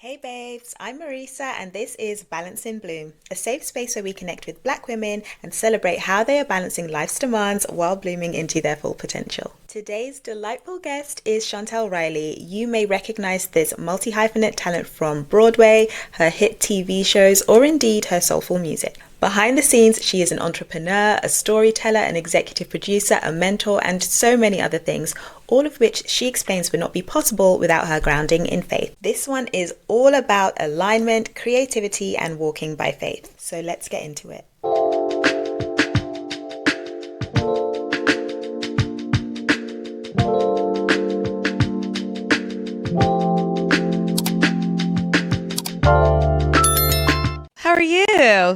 Hey babes, I'm Marisa and this is Balance in Bloom, a safe space where we connect with Black women and celebrate how they are balancing life's demands while blooming into their full potential. Today's delightful guest is Chantel Riley. You may recognize this multi-hyphenate talent from Broadway, her hit TV shows, or indeed her soulful music. Behind the scenes, she is an entrepreneur, a storyteller, an executive producer, a mentor, and so many other things, all of which she explains would not be possible without her grounding in faith. This one is all about alignment, creativity, and walking by faith. So let's get into it. How are you?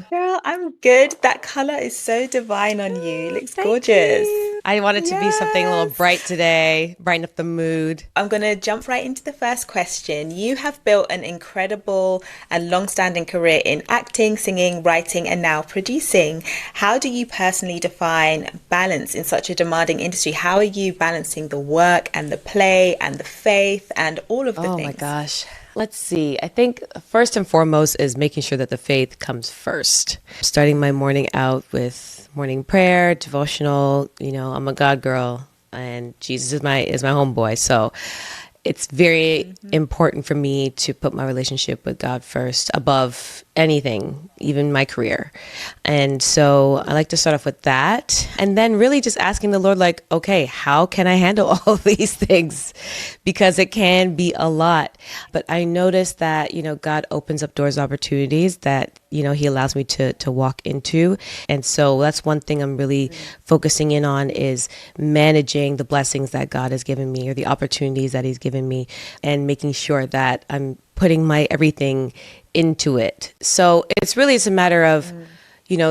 Girl, I'm good. That color is so divine on you. It looks gorgeous. You. I wanted to be something a little bright today, brighten up the mood. I'm going to jump right into the first question. You have built an incredible and long-standing career in acting, singing, writing, and now producing. How do you personally define balance in such a demanding industry? How are you balancing the work and the play and the faith and all of the things? Oh my gosh. Let's see. I think first and foremost is making sure that the faith comes first. Starting my morning out with morning prayer, devotional. You know, I'm a God girl, and Jesus is my homeboy. So it's very important for me to put my relationship with God first above anything, even my career. And so I like to start off with that. And then really just asking the Lord, like, okay, how can I handle all of these things? Because it can be a lot. But I noticed that, God opens up doors, opportunities that, he allows me to walk into. And so that's one thing I'm really focusing in on is managing the blessings that God has given me or the opportunities that he's given me and making sure that I'm putting my everything into it. So it's a matter of,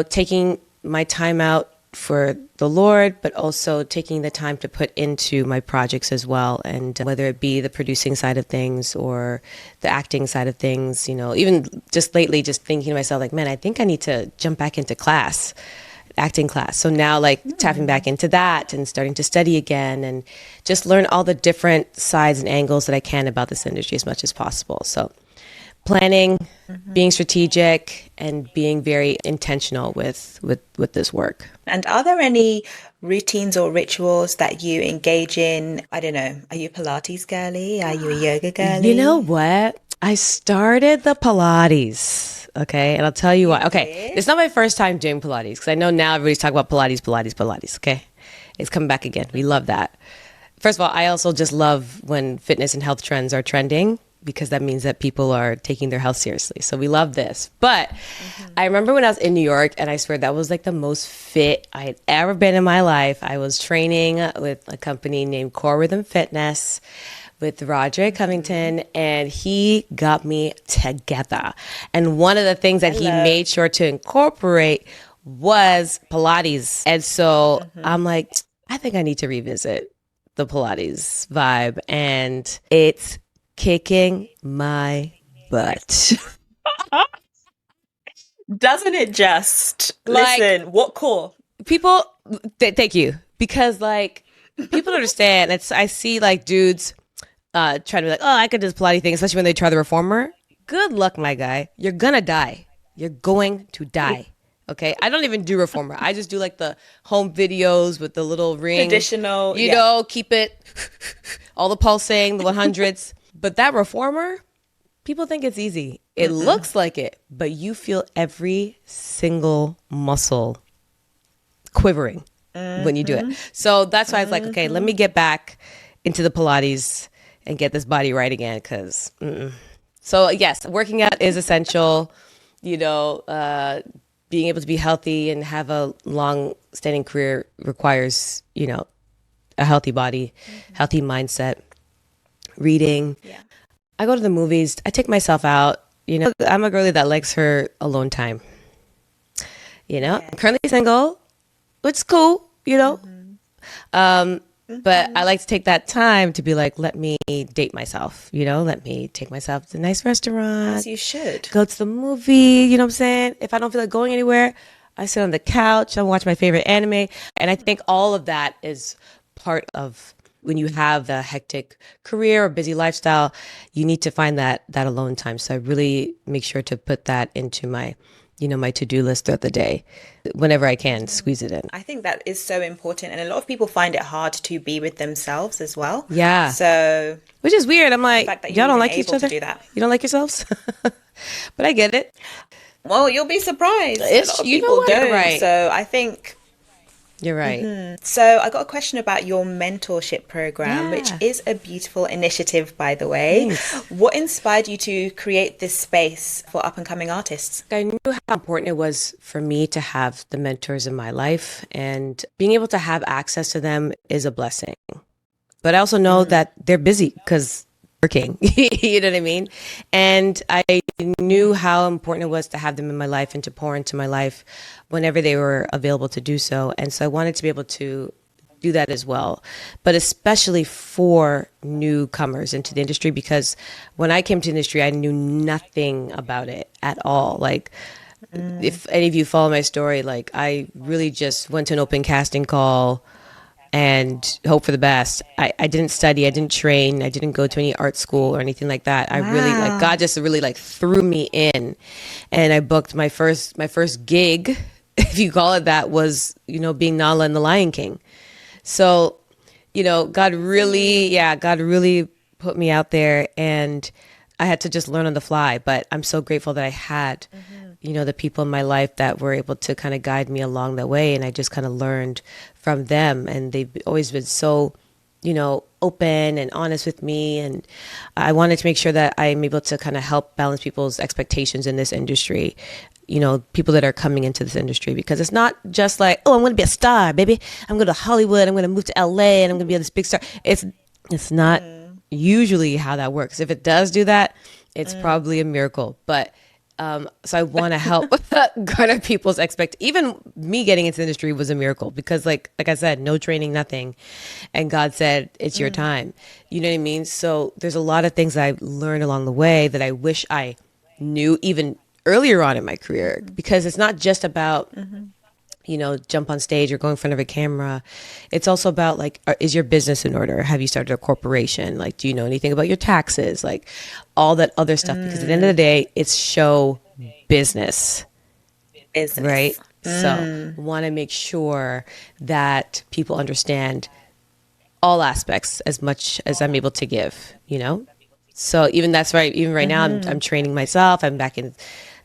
taking my time out for the Lord, but also taking the time to put into my projects as well. And whether it be the producing side of things or the acting side of things, even just lately, just thinking to myself, like, man, I think I need to jump back into acting class. So now tapping back into that and starting to study again and just learn all the different sides and angles that I can about this industry as much as possible. So planning, being strategic, and being very intentional with this work. And are there any routines or rituals that you engage in? I don't know. Are you a Pilates girly? Are you a yoga girly? You know what? I started the Pilates. Okay. And I'll tell you why. Okay. It's not my first time doing Pilates because I know now everybody's talking about Pilates. Okay. It's coming back again. We love that. First of all, I also just love when fitness and health trends are trending, because that means that people are taking their health seriously. So we love this. But I remember when I was in New York, and I swear that was the most fit I had ever been in my life. I was training with a company named Core Rhythm Fitness with Roger Covington, and he got me together. And one of the things that he made sure to incorporate was Pilates. And so I'm like, I think I need to revisit the Pilates vibe. And it's kicking my butt. Doesn't it just? Listen, what core? People, thank you. Because people don't understand. I see dudes trying to be like, oh, I could do this Pilates thing, especially when they try the reformer. Good luck, my guy. You're going to die. You're going to die. Okay, I don't even do reformer. I just do the home videos with the little ring. Traditional, keep it, all the pulsing, the 100s. But that reformer, people think it's easy. It looks like it, but you feel every single muscle quivering when you do it. So that's why I was like, okay, let me get back into the Pilates and get this body right again. So yes, working out is essential. Being able to be healthy and have a long-standing career requires, a healthy body, healthy mindset. Reading. Yeah. I go to the movies. I take myself out. I'm a girly that likes her alone time. I'm currently single, which is cool, But I like to take that time to be like, let me date myself, let me take myself to a nice restaurant. As you should. Go to the movie, you know what I'm saying? If I don't feel like going anywhere, I sit on the couch, I watch my favorite anime. And I think all of that is part of when you have the hectic career or busy lifestyle, you need to find that alone time. So I really make sure to put that into my, my to-do list throughout the day, whenever I can squeeze it in. I think that is so important. And a lot of people find it hard to be with themselves as well. Yeah. So Which is weird. I'm the like, fact that y'all you're don't even like each able to other? do that. You don't like yourselves? But I get it. Well, you'll be surprised. A It's, lot of you know people what? You're don't. right. So I think You're right. so I got a question about your mentorship program, which Yeah. is a beautiful initiative, by the way. Thanks. What inspired you to create this space for up and coming artists? I knew how important it was for me to have the mentors in my life, and being able to have access to them is a blessing. But I also know that they're busy because working, you know what I mean? And I knew how important it was to have them in my life and to pour into my life whenever they were available to do so. And so I wanted to be able to do that as well, but especially for newcomers into the industry, because when I came to the industry, I knew nothing about it at all. Like, if any of you follow my story, like I really just went to an open casting call and hope for the best. I didn't study, I didn't train, I didn't go to any art school or anything like that. I really like Wow. God just really like threw me in, and I booked my first gig, if you call it that, was being Nala in The Lion King. So, God really put me out there, and I had to just learn on the fly. But I'm so grateful that I had, the people in my life that were able to kind of guide me along the way. And I just kind of learned from them. And they've always been so, open and honest with me. And I wanted to make sure that I'm able to kind of help balance people's expectations in this industry. People that are coming into this industry, because it's not just like, oh, I'm going to be a star, baby. I'm going to Hollywood. I'm going to move to LA and I'm going to be this big star. It's not usually how that works. If it does do that, it's probably a miracle. But so I want to help garner people's even me getting into the industry was a miracle, because like I said, no training, nothing. And God said, it's your time. You know what I mean? So there's a lot of things I learned along the way that I wish I knew even earlier on in my career, because it's not just about jump on stage or go in front of a camera. It's also about like, is your business in order? Have you started a corporation? Like, do you know anything about your taxes? Like all that other stuff, because at the end of the day, it's show business, Business. right? So want to make sure that people understand all aspects as much as I'm able to give. So even that's right. Even right now, I'm training myself. I'm back in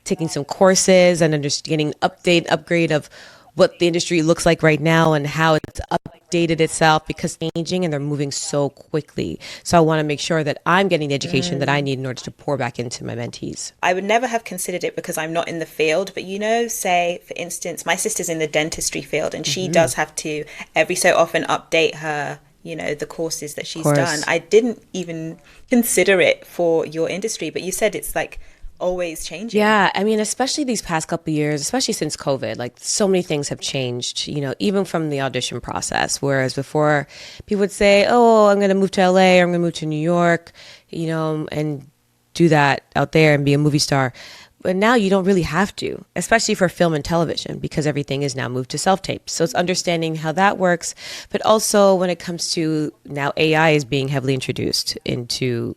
taking some courses and getting upgrade of what the industry looks like right now and how it's updated itself, because it's changing and they're moving so quickly. So I want to make sure that I'm getting the education that I need in order to pour back into my mentees. I would never have considered it because I'm not in the field, but say, for instance, my sister's in the dentistry field and she does have to every so often update her, the courses that she's done. I didn't even consider it for your industry, but you said it's like always changing. Yeah, I mean, especially these past couple of years, especially since COVID, like so many things have changed, even from the audition process. Whereas before people would say, oh, I'm going to move to LA or I'm going to move to New York, and do that out there and be a movie star. But now you don't really have to, especially for film and television, because everything is now moved to self-tape. So it's understanding how that works. But also when it comes to now, AI is being heavily introduced into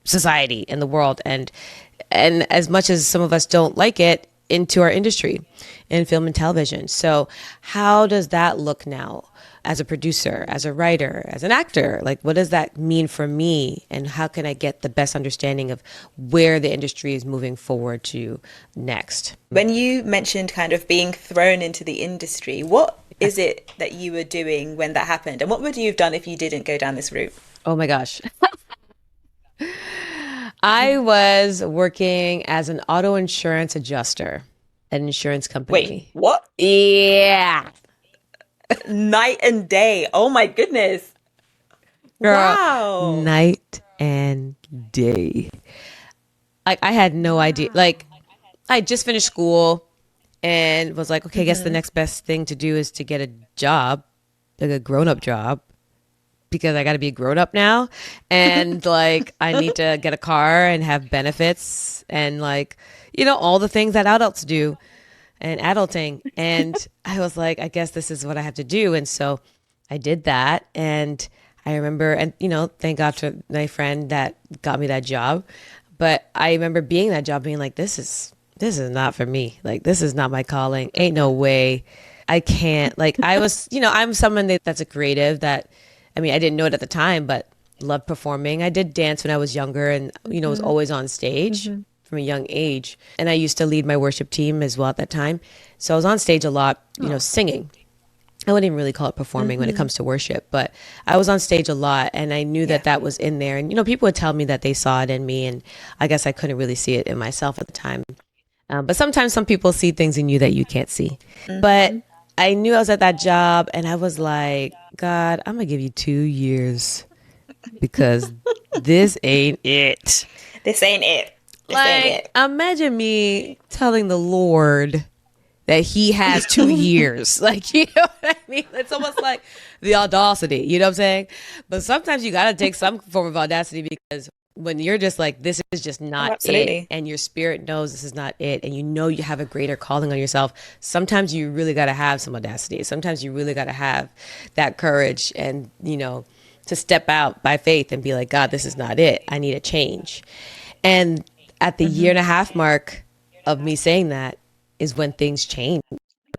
society and the world. And as much as some of us don't like it, into our industry in film and television. So how does that look now as a producer, as a writer, as an actor? Like, what does that mean for me? And how can I get the best understanding of where the industry is moving forward to next? When you mentioned kind of being thrown into the industry, what is it that you were doing when that happened? And what would you have done if you didn't go down this route? Oh my gosh. I was working as an auto insurance adjuster at an insurance company. Wait, what? Yeah. Night and day. Oh my goodness. Girl, Wow. night and day. Like, I had no idea. Like, I just finished school and was like, okay, I guess the next best thing to do is to get a job, like a grown-up job, because I got to be a grown up now. And like, I need to get a car and have benefits and like, all the things that adults do and adulting. And I was like, I guess this is what I have to do. And so I did that. And I remember, and thank God for my friend that got me that job. But I remember being that job, being like, this is not for me. Like, this is not my calling. Ain't no way. I can't. Like, I was, I'm someone that's a creative that, I mean, I didn't know it at the time, but loved performing. I did dance when I was younger and, was always on stage from a young age. And I used to lead my worship team as well at that time. So I was on stage a lot, singing. I wouldn't even really call it performing when it comes to worship, but I was on stage a lot and I knew that was in there. And, people would tell me that they saw it in me, and I guess I couldn't really see it in myself at the time. But sometimes some people see things in you that you can't see. But I knew I was at that job and I was like, God, I'm going to give you 2 years because this ain't it. This ain't it. This ain't it. Imagine me telling the Lord that he has 2 years. Like, you know what I mean? It's almost like the audacity, you know what I'm saying? But sometimes you got to take some form of audacity, because when you're just like, this is just not it, and your spirit knows this is not it, and you have a greater calling on yourself, sometimes you really got to have some audacity. Sometimes you really got to have that courage and, to step out by faith and be like, God, this is not it. I need a change. And at the year and a half mark of me saying that is when things changed.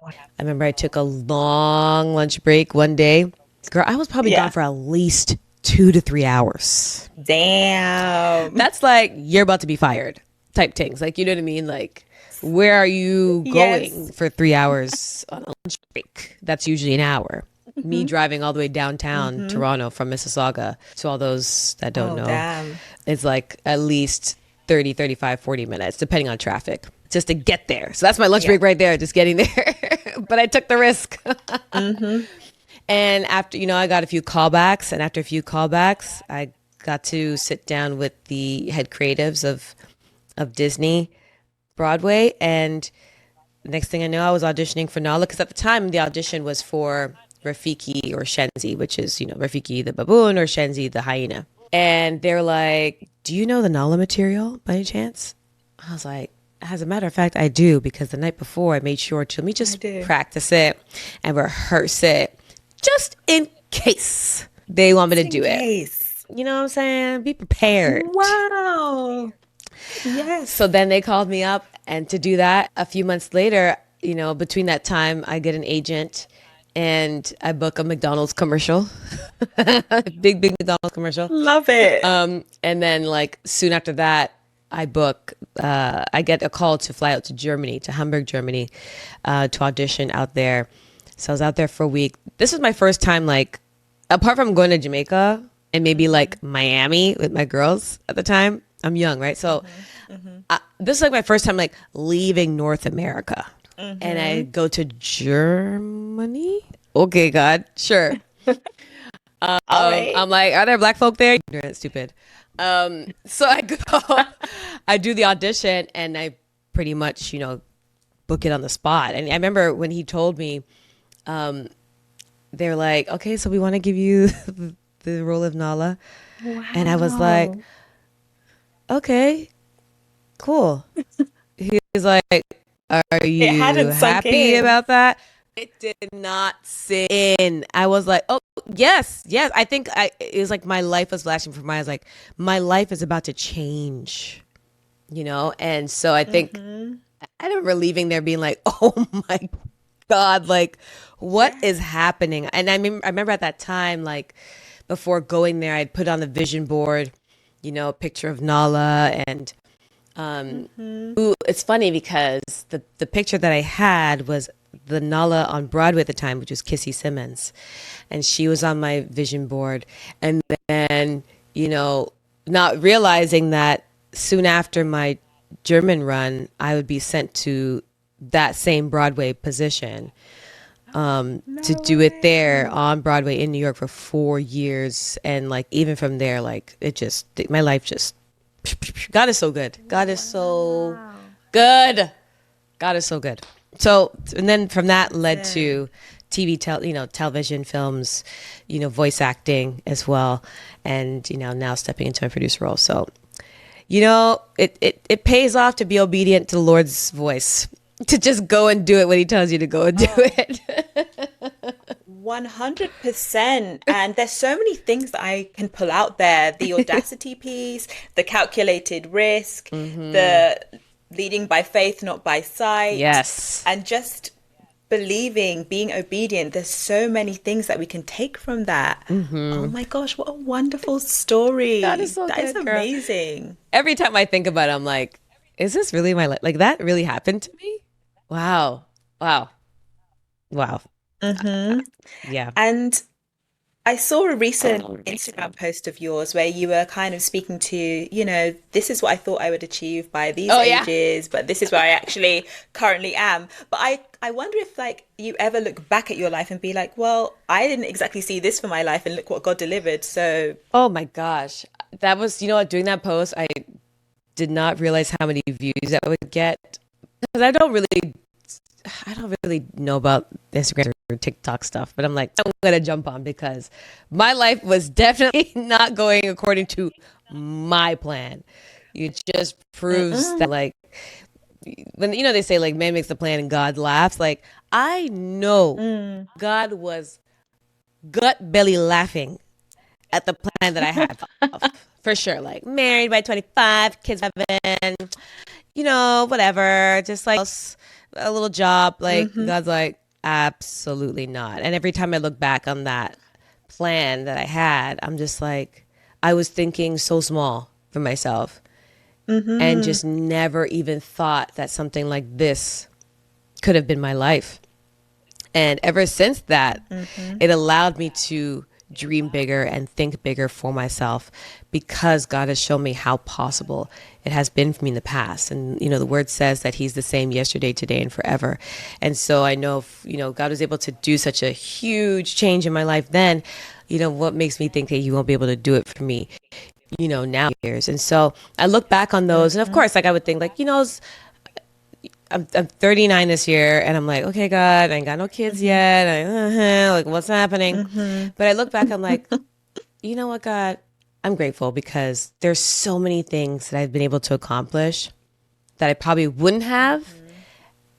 I remember I took a long lunch break one day. Girl, I was probably gone for at least 2 to 3 hours. Damn. That's like, you're about to be fired type things. Like, you know what I mean? Like, where are you going for 3 hours on a lunch break? That's usually an hour. Me driving all the way downtown Toronto from Mississauga, to all those that don't know, damn. It's like at least 30, 35, 40 minutes, depending on traffic, just to get there. So that's my lunch break right there, just getting there. But I took the risk. And after, I got a few callbacks, and after a few callbacks, I got to sit down with the head creatives of Disney Broadway. And next thing I know, I was auditioning for Nala, because at the time the audition was for Rafiki or Shenzi, which is, Rafiki the baboon or Shenzi the hyena. And they're like, do you know the Nala material by any chance? I was like, as a matter of fact, I do, because the night before I made sure to let me just practice it and rehearse it, just in case they want me to do it. You know what I'm saying? Be prepared. Wow. Yes. So then they called me up, and to do that, a few months later, between that time, I get an agent and I book a McDonald's commercial. big McDonald's commercial. Love it. And then like soon after that, I get a call to fly out to Germany, to Hamburg, Germany, to audition out there. So I was out there for a week. This was my first time, like, apart from going to Jamaica and maybe like Miami with my girls at the time. I'm young, right? So this is like my first time like leaving North America. And I go to Germany. Okay, God, sure. I'm like, are there black folk there? Ignorant, stupid. So I go, I do the audition, and I pretty much, book it on the spot. And I remember when he told me, they're like, okay, so we want to give you the role of Nala. Wow. And I was like, okay, cool. He was like, are you happy about that? It did not sink in. I was like, oh, yes. I think it was like my life was flashing before my eyes. Like, my life is about to change, And so I think I remember leaving there being like, oh my God, like, what is happening? And I remember at that time, like, before going there, I'd put on the vision board, a picture of Nala. And it's funny because the picture that I had was the Nala on Broadway at the time, which was Kissy Simmons. And she was on my vision board. And then, not realizing that soon after my German run, I would be sent to that same Broadway position to do it there on Broadway in New York for 4 years. And like, even from there, like, my life just, God is so good. God is so good. God is so good. So, and then from that led to TV, television, films, voice acting as well. And, now stepping into a producer role. So, it pays off to be obedient to the Lord's voice, to just go and do it when he tells you to go and do it. 100%. And there's so many things that I can pull out there. The audacity piece, the calculated risk, Mm-hmm. the leading by faith, not by sight, Yes. and just believing, being obedient. There's so many things that we can take from that. Oh Mm-hmm. my gosh, what a wonderful God is story. so That is good, girl. amazing. Every time I think about it, I'm like, is this really my life? Like that really happened to me? Wow. Wow. Wow. Hmm. Yeah. And I saw a recent Instagram post of yours where you were kind of speaking to, this is what I thought I would achieve by these Oh yeah. ages, but this is where I actually currently am. But I wonder if like you ever look back at your life and be like, well, I didn't exactly see this for my life and look what God delivered. So, Oh my gosh. That was, you know what, doing that post, I did not realize how many views I would get. Because I don't really know about Instagram or TikTok stuff, but I'm like, I'm gonna jump on because my life was definitely not going according to my plan. It just proves that mm-mm, like when they say like man makes the plan and God laughs, like I know mm. God was gut belly laughing at the plan that I had for sure. Like married by 25, kids 7, whatever, just like a little job. Like Hmm. God's like, absolutely not. And every time I look back on that plan that I had, I'm just like, I was thinking so small for myself and Hmm. just never even thought that something like this could have been my life. And ever since that, Hmm. it allowed me to dream bigger and think bigger for myself because God has shown me how possible it has been for me in the past. And, the word says that He's the same yesterday, today, and forever. And so I know, God was able to do such a huge change in my life then. What makes me think that He won't be able to do it for me, now years. And so I look back on those. And of Hmm. course, like I would think, like, I'm 39 this year, and I'm like, okay, God, I ain't got no kids Hmm. yet. Like, what's happening? Hmm. But I look back, I'm like, you know what, God, I'm grateful because there's so many things that I've been able to accomplish that I probably wouldn't have Hmm.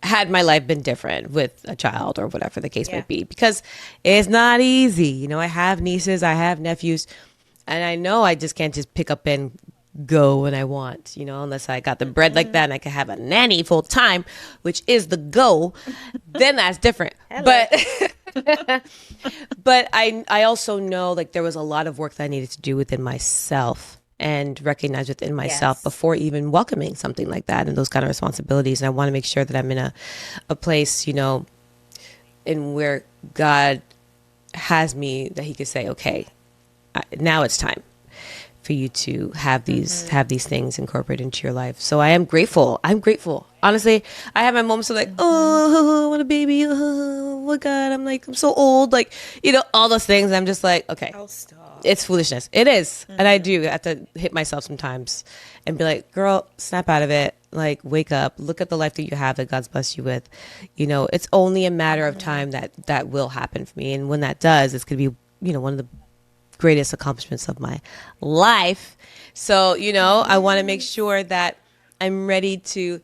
had my life been different with a child or whatever the case Yeah. might be. Because it's not easy. I have nieces, I have nephews, and I know I just can't just pick up and go when I want, unless I got the bread like that Mm-mm. and I could have a nanny full time, which is the goal, then that's different. Hello. But but I also know like there was a lot of work that I needed to do within myself and recognize within myself Yes. before even welcoming something like that and those kind of responsibilities. And I want to make sure that I'm in a place, in where God has me that He could say, okay, now it's time for you to Hmm. have these things incorporated into your life. So I am grateful. I'm grateful. Honestly, I have my moments of like, Hmm. oh, I want a baby. Oh my God, I'm so old. Like, all those things. I'm just like, okay, Oh, stop. it's foolishness. It is. And I Hmm. do have to hit myself sometimes and be like, girl, snap out of it. Like, wake up, look at the life that you have that God's blessed you with. It's only a matter of Hmm. time that will happen for me. And when that does, it's going to be, one of the greatest accomplishments of my life. So, I want to make Yes. sure that I'm ready to,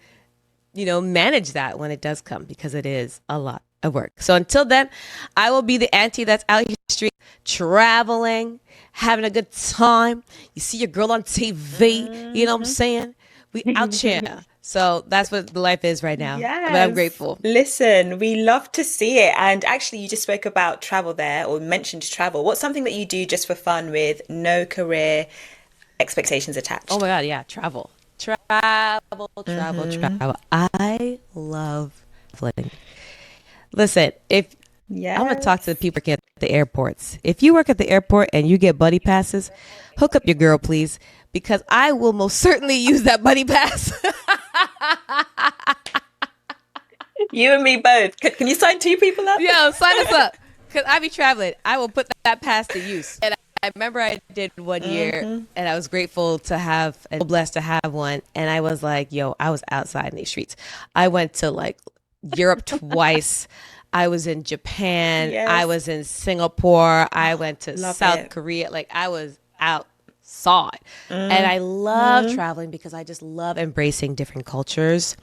manage that when it does come because it is a lot of work. So until then, I will be the auntie that's out here street traveling, having a good time. You see your girl on TV, you know what I'm Hmm. saying? We out here. So that's what the life is right now. But I'm Yes. grateful. Listen, we love to see it. And actually, you just spoke about travel there or mentioned travel. What's something that you do just for fun with no career expectations Oh attached? my God, yeah, travel. Travel, travel, Hmm. travel. I love traveling. Listen, if I'm gonna talk to the Yes. people working at the airports. If you work at the airport and you get buddy passes, hook up your girl, please, because I will most certainly use that buddy pass. You and me both. Can you sign two people up? Yo, sign us up, cause I be traveling. I will put that pass to use. And I remember I did one year, Hmm. and I was grateful to have and blessed to have one. And I was like, yo, I was outside in these streets. I went to like Europe twice. I was in Japan. I Yes. was in Singapore. I went to Love South it. Korea. Like I was outside. And I love Hmm. traveling because I just love embracing different cultures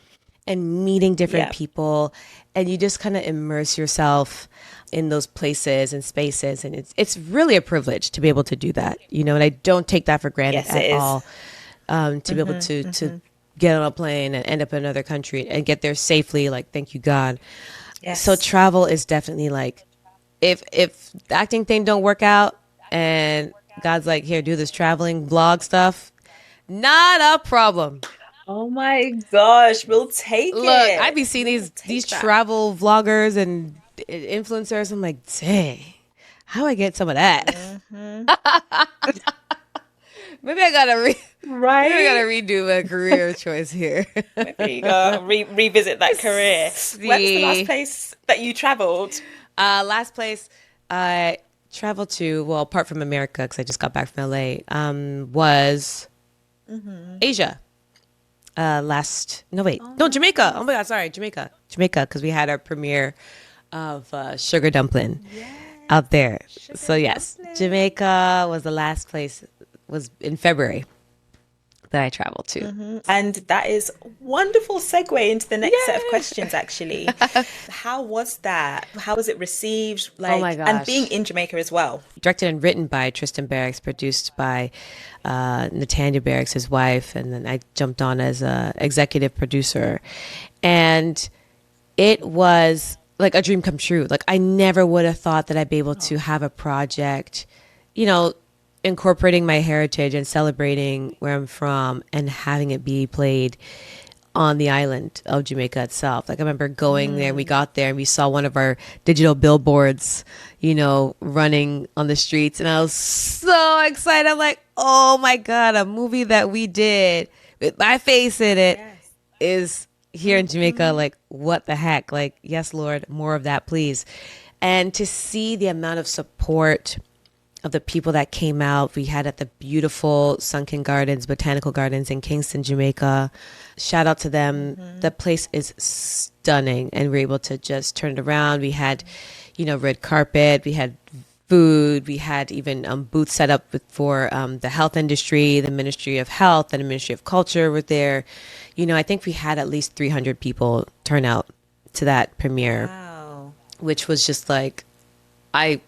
and meeting different Yeah. people, and you just kind of immerse yourself in those places and spaces, and it's really a privilege to be able to do that, and I don't take that for granted Yes, it at is. all. To be able to get on a plane and end up in another country and get there safely, like thank you God. So Yes. travel is definitely like, if the acting thing don't work out and God's like, here, do this traveling vlog stuff, not a problem. Oh my gosh, we'll take Look, I it. be seeing We'll these take that. travel vloggers and influencers. I'm like, dang, how do I get some of that? Maybe I gotta maybe I gotta Right? redo my career choice here. Maybe you gotta revisit that career. Where was the last See, place that you traveled? last place I traveled to, well, apart from America, because I just got back from LA, was Asia. No, wait, Oh, no, Jamaica. Oh nice. my God, sorry, Jamaica, because we had our premiere of Sugar Dumplin Yeah, out there. sugar So yes, dumpling. Jamaica was the last place. Was in February that I traveled to. And that is a wonderful segue into the next set of Yeah. questions, actually. How was that? How was it received? Oh my And being gosh. in Jamaica as well. Directed and written by Tristan Barracks, produced by Natanya Barracks, his wife, and then I jumped on as a executive producer, and it was like a dream come true. Like I never would have thought that I'd be able to have a project, you know, incorporating my heritage and celebrating where I'm from and having it be played on the island of Jamaica itself. Like I remember going there, we got there and we saw one of our digital billboards, running on the streets, and I was so excited. I'm like, "Oh my God, a movie that we did with my face in it Yes. is here in Jamaica." Like, what the heck? Like, yes, Lord, more of that, please. And to see the amount of support of the people that came out, we had at the beautiful Sunken Gardens, Botanical Gardens in Kingston, Jamaica. Shout out to them. The place is stunning, and we're able to just turn it around. We had, red carpet, we had food, we had even booths set up for the health industry, the Ministry of Health and the Ministry of Culture were there. I think we had at least 300 people turn out to that premiere, Wow. which was just like, I,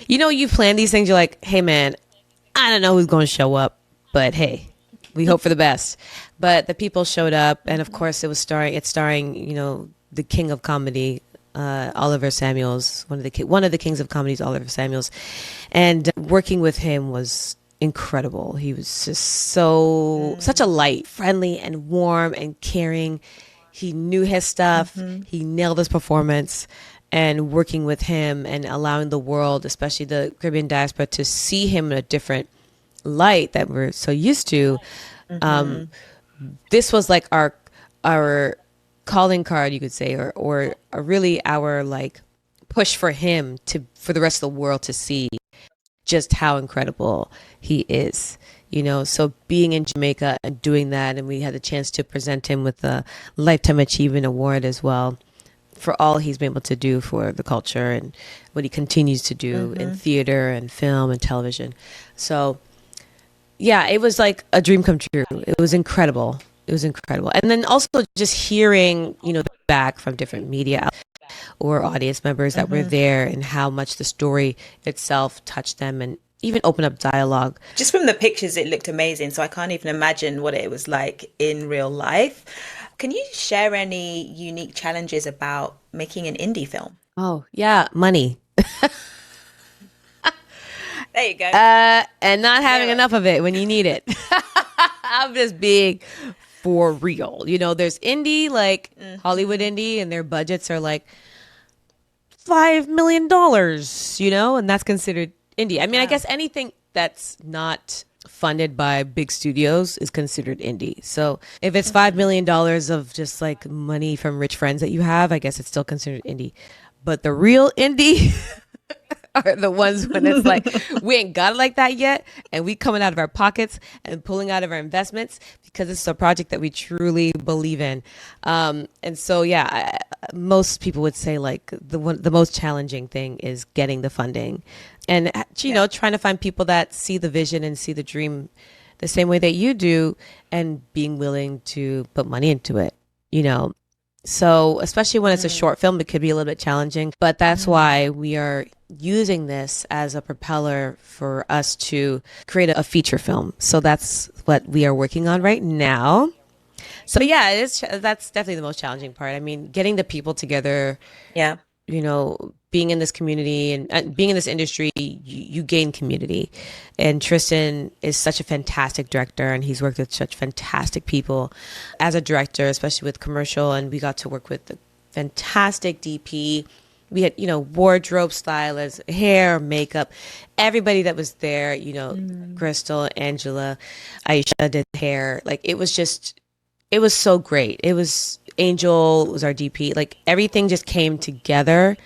you plan these things, you're like, hey man, I don't know who's going to show up, but hey, we hope for the best. But the people showed up, and of course it's starring, the king of comedy, Oliver Samuels, one of the kings of comedies, Oliver Samuels. And working with him was incredible. He was just such a light, friendly and warm and caring. He knew his stuff. He nailed his performance. And working with him and allowing the world, especially the Caribbean diaspora, to see him in a different light that we're so used to. This was like our calling card, you could say, or really our like push for him for the rest of the world to see just how incredible he is. So being in Jamaica and doing that, and we had the chance to present him with a Lifetime Achievement Award as well for all he's been able to do for the culture and what he continues to do in theater and film and television. So yeah, it was like a dream come true. It was incredible. It was incredible. And then also just hearing, back from different media or audience members that were there and how much the story itself touched them and even open up dialogue. Just from the pictures, it looked amazing. So I can't even imagine what it was like in real life. Can you share any unique challenges about making an indie film? Oh, yeah, money. There you go. And not having Yeah. enough of it when you need it. I'm just being for real. There's indie, like Hollywood indie, and their budgets are like $5 million, and that's considered indie. I mean, I Wow. guess anything that's not funded by big studios is considered indie. So if it's $5 million of just like money from rich friends that you have, I guess it's still considered indie. But the real indie are the ones when it's like we ain't got it like that yet, and we coming out of our pockets and pulling out of our investments because it's a project that we truly believe in. And so yeah, most people would say like the most challenging thing is getting the funding, and trying to find people that see the vision and see the dream the same way that you do, and being willing to put money into it. you know. So especially when it's a short film, it could be a little bit challenging, but that's why we are using this as a propeller for us to create a feature film. So that's what we are working on right now. So yeah, that's definitely the most challenging part. I mean, getting the people together, Yeah. being in this community and being in this industry, you gain community. And Tristan is such a fantastic director, and he's worked with such fantastic people as a director, especially with commercial. And we got to work with the fantastic DP. We had, wardrobe stylists, hair, makeup, everybody that was there, Crystal, Angela, Aisha did hair. Like, it was so great. It was Angel was our DP. Like, everything just came together,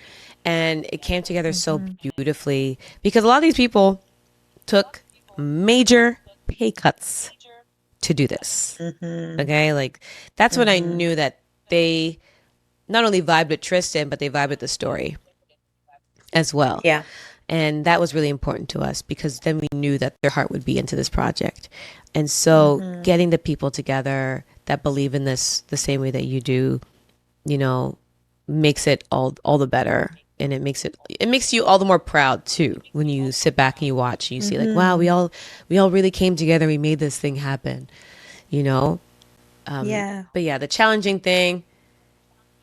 and it came together so beautifully because a lot of these people took major pay cuts to do this. Okay. Like, that's when I knew that they not only vibed with Tristan, but they vibed with the story as well. Yeah. And that was really important to us because then we knew that their heart would be into this project. And so getting the people together that believe in this the same way that you do, makes it all the better. And it makes you all the more proud too when you sit back and you watch and you see like, wow, we all really came together. We made this thing happen, Yeah. But yeah, the challenging thing,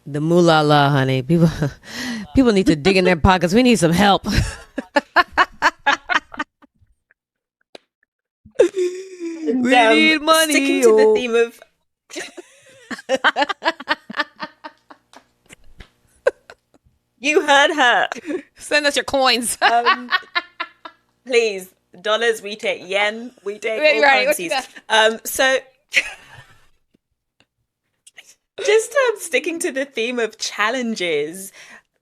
the moolah la, honey. People need to dig in their pockets. We need some help. And, We need money. sticking to the theme of you heard her. Send us your coins. Please, dollars, we take yen, we take Right, all right. currencies. So just sticking to the theme of challenges,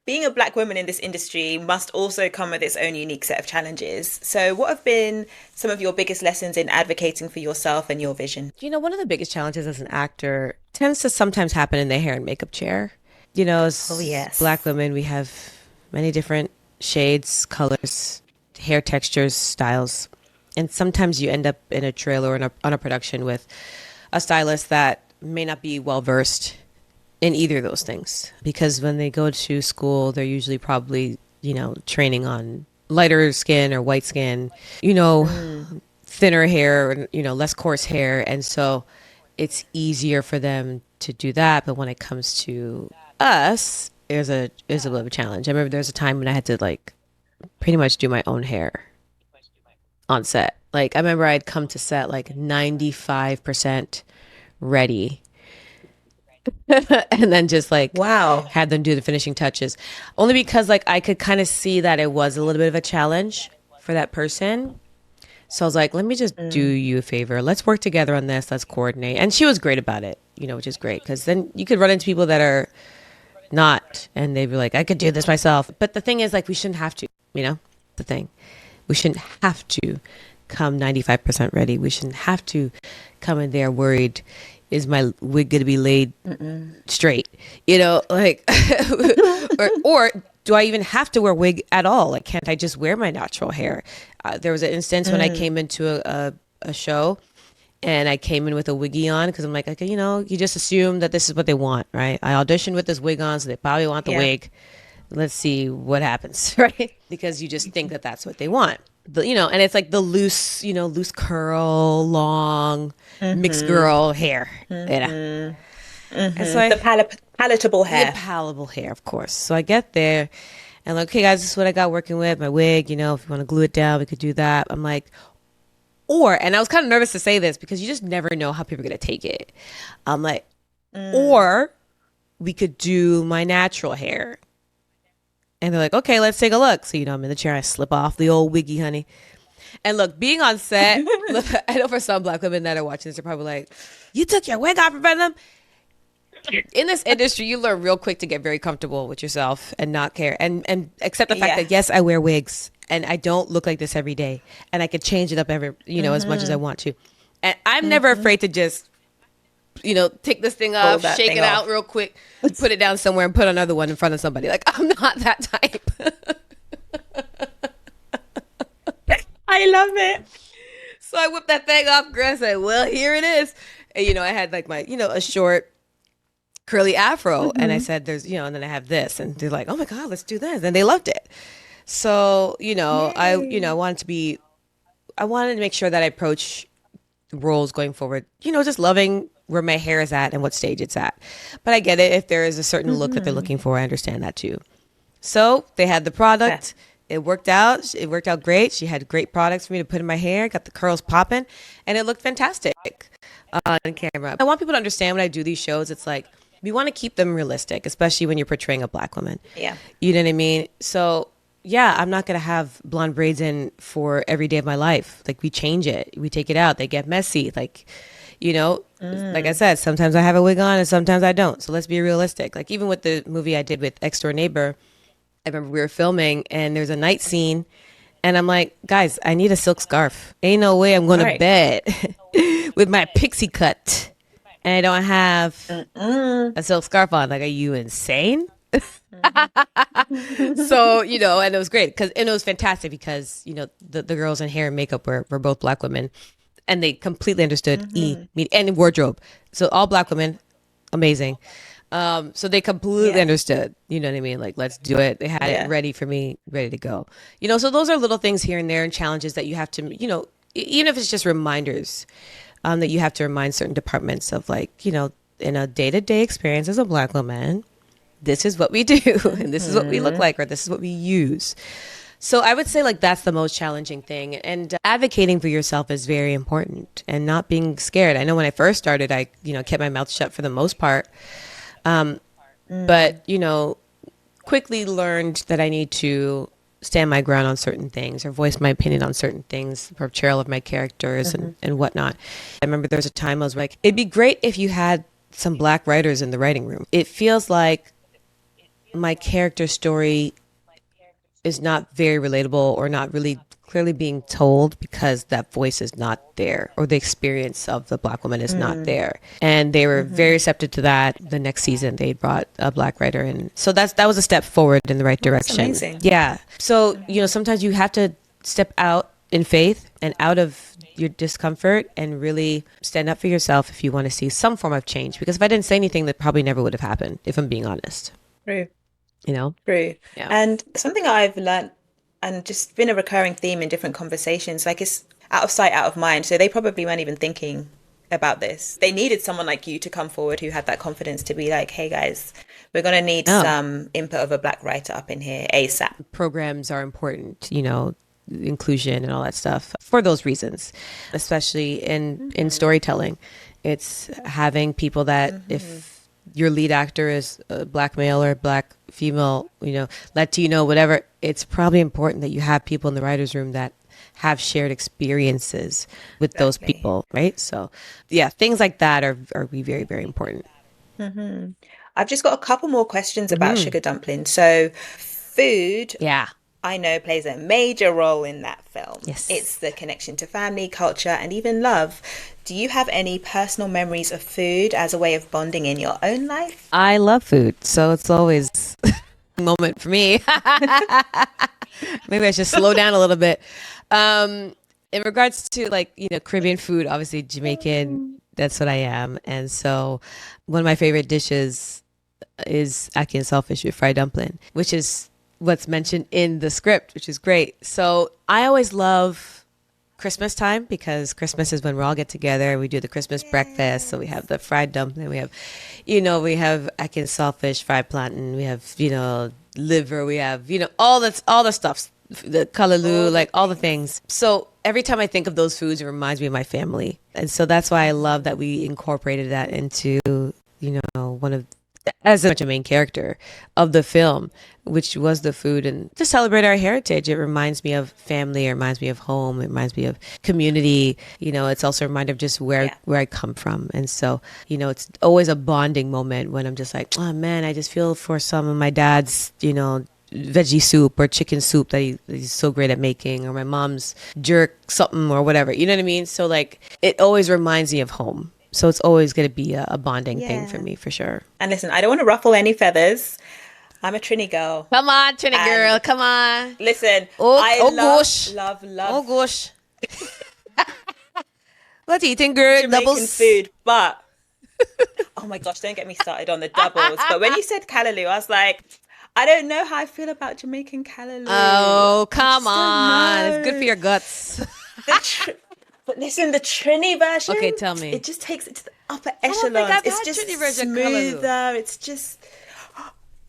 being a Black woman in this industry must also come with its own unique set of challenges. So what have been some of your biggest lessons in advocating for yourself and your vision? One of the biggest challenges as an actor tends to sometimes happen in the hair and makeup chair. As Oh, yes. Black women, we have many different shades, colors, hair textures, styles. And sometimes you end up in a trailer or on a production with a stylist that may not be well versed in either of those things. Because when they go to school, they're usually probably, training on lighter skin or white skin, thinner hair, less coarse hair. And so it's easier for them to do that. But when it comes to us, there's a bit of a challenge. I remember there's a time when I had to like pretty much do my own hair on set. Like, I remember I'd come to set like 95% ready and then just like Wow. had them do the finishing touches, only because like I could kind of see that it was a little bit of a challenge for that person. So I was like, let me just do you a favor. Let's work together on this. Let's coordinate. And she was great about it, which is great because then you could run into people that are not, and they'd be like, I could do this myself. But the thing is, like, we shouldn't have to, the thing. We shouldn't have to come 95% ready. We shouldn't have to come in there worried, is my wig going to be laid straight? Like, or do I even have to wear wig at all? Like, can't I just wear my natural hair? There was an instance when I came into a show and I came in with a wiggy on because I'm like, okay, you just assume that this is what they want, right? I auditioned with this wig on, so they probably want the wig. Let's see what happens, right? Because you just think that that's what they want. And it's like the loose, loose curl, long, mixed girl hair. And so The palatable hair. the palatable hair, of course. So I get there and like, okay, guys, this is what I got working with, my wig. If you want to glue it down, we could do that. I'm like, and I was kind of nervous to say this because you just never know how people are going to take it. I'm like, or we could do my natural hair. And they're like, okay, let's take a look. So, I'm in the chair. I slip off the old wiggy, honey. And look, being on set, look, I know for some Black women that are watching this, they're probably like, you took your wig off in front of them? In this industry, you learn real quick to get very comfortable with yourself and not care. And accept the fact that, yes, I wear wigs. And I don't look like this every day. And I could change it up every, as much as I want to. And I'm never afraid to just, take this thing off, shake it out real quick, put it down somewhere and put another one in front of somebody. Like, I'm not that type. I love it. So I whipped that thing off, girl. I said, well, here it is. And, I had like my, a short curly afro. And I said, there's, and then I have this. And they're like, oh my God, let's do this. And they loved it. So, Yay. I wanted to make sure that I approach roles going forward, just loving where my hair is at and what stage it's at. But I get it. If there is a certain look that they're looking for, I understand that too. So they had the product. It worked out. It worked out great. She had great products for me to put in my hair, got the curls popping, and it looked fantastic on camera. I want people to understand when I do these shows, it's like, we want to keep them realistic, especially when you're portraying a Black woman. Yeah. You know what I mean? So yeah, I'm not going to have blonde braids in for every day of my life. Like, we change it. We take it out. They get messy. Like, like I said, sometimes I have a wig on and sometimes I don't. So let's be realistic. Like, even with the movie I did with Ex Door Neighbor, I remember we were filming and there's a night scene and I'm like, guys, I need a silk scarf. Ain't no way I'm going to bed with my pixie cut and I don't have a silk scarf on. Like, are you insane? So, and it was great and it was fantastic because, the girls in hair and makeup were both Black women and they completely understood and wardrobe. So all Black women, amazing. So they completely understood, you know what I mean? Like, let's do it. They had it ready for me, ready to go. So those are little things here and there and challenges that you have to, even if it's just reminders, that you have to remind certain departments of, like, in a day-to-day experience as a Black woman, this is what we do and this is what we look like, or this is what we use. So I would say, like, that's the most challenging thing. And advocating for yourself is very important and not being scared. I know when I first started, I, kept my mouth shut for the most part. But, quickly learned that I need to stand my ground on certain things or voice my opinion on certain things, portrayal of my characters and whatnot. I remember there was a time I was like, it'd be great if you had some Black writers in the writing room. It feels like my character story is not very relatable or not really clearly being told because that voice is not there or the experience of the Black woman is not there. And they were very receptive to that. The next season they brought a Black writer in. So that was a step forward in the right direction. That's amazing. Yeah. So, sometimes you have to step out in faith and out of your discomfort and really stand up for yourself if you want to see some form of change. Because if I didn't say anything, that probably never would have happened, if I'm being honest. True. True. Yeah. And something I've learned and just been a recurring theme in different conversations, like, it's out of sight, out of mind. So they probably weren't even thinking about this. They needed someone like you to come forward who had that confidence to be like, hey guys, we're going to need some input of a Black writer up in here ASAP. Programs are important, inclusion and all that stuff for those reasons, especially in storytelling. It's having people that if your lead actor is a Black male or Black female, Latino, whatever, it's probably important that you have people in the writer's room that have shared experiences with those people, right? So yeah, things like that are very, very important. I've just got a couple more questions about Sugar Dumpling. So food, I know, plays a major role in that film. Yes. It's the connection to family, culture, and even love. Do you have any personal memories of food as a way of bonding in your own life? I love food, so it's always a moment for me. Maybe I should slow down a little bit. In regards to, like, Caribbean food, obviously Jamaican, that's what I am. And so one of my favorite dishes is ackee and saltfish with fried dumpling, which is what's mentioned in the script, which is great. So I always love Christmas time because Christmas is when we all get together. We do the Christmas breakfast. So we have the fried dumpling. We have, we have ackee and saltfish, fried plantain. We have, liver. We have, all the stuff, the kalaloo, like all the things. So every time I think of those foods, it reminds me of my family. And so that's why I love that we incorporated that into, one of, as much a main character of the film, which was the food. And to celebrate our heritage, it reminds me of family, it reminds me of home, it reminds me of community. It's also a reminder of just where I come from. And so, it's always a bonding moment when I'm just like, oh man, I just feel for some of my dad's, veggie soup or chicken soup that he's so great at making, or my mom's jerk something or whatever. You know what I mean? So, like, it always reminds me of home. So it's always going to be a bonding thing for me, for sure. And listen, I don't want to ruffle any feathers. I'm a Trini girl. Come on, Trini girl. Come on. Listen, I love. Oh, gosh. What eating, girl? Jamaican food, but Oh my gosh, don't get me started on the doubles. But when you said callaloo, I was like, I don't know how I feel about Jamaican callaloo. Oh, I come just don't on. It's good for know. your guts. The tr- but listen, the Trini Okay, version, tell me. it just takes it to the upper I don't think echelons. I've It's had just Trinity version callaloo. smoother. It's just,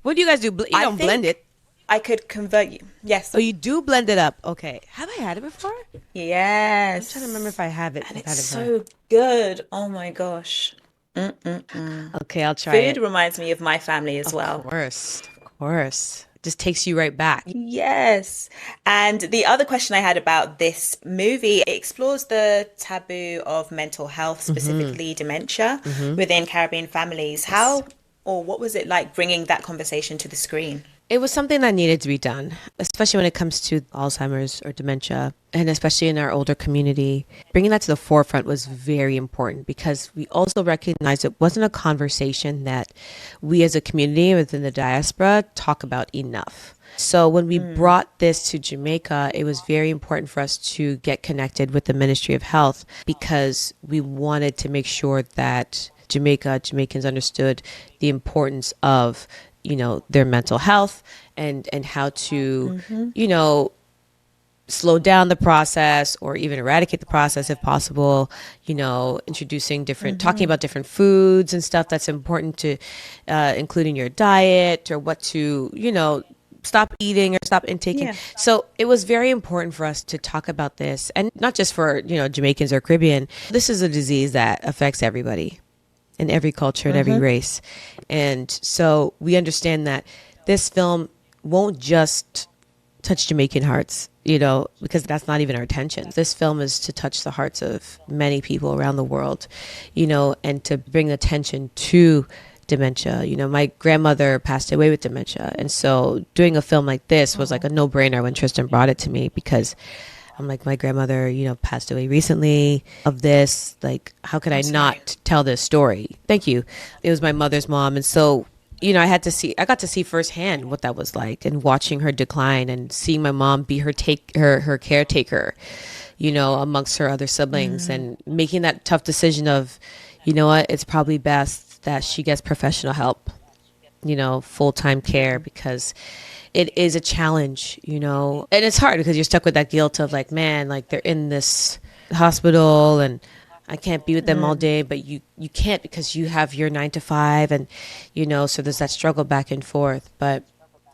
What do you guys do? You I don't blend think it. I could convert you. Yes. Oh, you do blend it up. Okay. Have I had it before? I'm trying to remember if Yes. I have it. And I've it's had it before. so good. Oh my gosh. Okay, I'll try Food it. reminds me of my family as Of well. course. Of course. Just takes you right back. Yes. And the other question I had about this movie, it explores the taboo of mental health, specifically dementia, within Caribbean families. Yes. How or what was it like bringing that conversation to the screen? It was something that needed to be done, especially when it comes to Alzheimer's or dementia, and especially in our older community. Bringing that to the forefront was very important because we also recognized it wasn't a conversation that we as a community within the diaspora talk about enough. So when we brought this to Jamaica, it was very important for us to get connected with the Ministry of Health because we wanted to make sure that Jamaicans understood the importance of their mental health and how to slow down the process or even eradicate the process if possible, introducing talking about different foods and stuff that's important to include in your diet or what to stop eating or stop intaking. Yeah. So it was very important for us to talk about this, and not just for Jamaicans or Caribbean. This is a disease that affects everybody in every culture and every race. And so we understand that this film won't just touch Jamaican hearts, because that's not even our intention. This film is to touch the hearts of many people around the world, and to bring attention to dementia. My grandmother passed away with dementia. And so doing a film like this was like a no-brainer when Tristan brought it to me, because I'm like, my grandmother, passed away recently of this. Like, how could I not tell this story? Thank you. It was my mother's mom. And so, I got to see firsthand what that was like, and watching her decline and seeing my mom be her caretaker, amongst her other siblings, and making that tough decision of, what, it's probably best that she gets professional help, full-time care, because it is a challenge, and it's hard because you're stuck with that guilt of like, man, like they're in this hospital and I can't be with them all day, but you can't because you have your 9 to 5, and so there's that struggle back and forth. But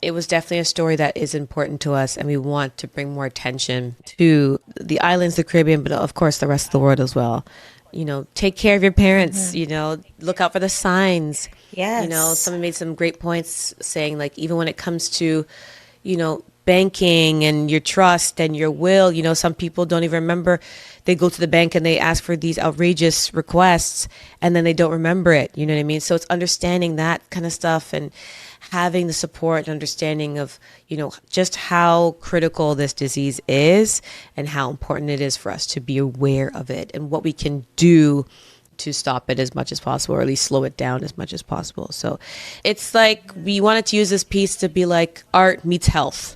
it was definitely a story that is important to us, and we want to bring more attention to the islands, the Caribbean, but of course the rest of the world as well. Take care of your parents, look out for the signs. Yes. Someone made some great points saying, like, even when it comes to, banking and your trust and your will, some people don't even remember. They go to the bank and they ask for these outrageous requests and then they don't remember it. You know what I mean? So it's understanding that kind of stuff and having the support and understanding of, just how critical this disease is and how important it is for us to be aware of it and what we can do to stop it as much as possible, or at least slow it down as much as possible. So it's like we wanted to use this piece to be like art meets health,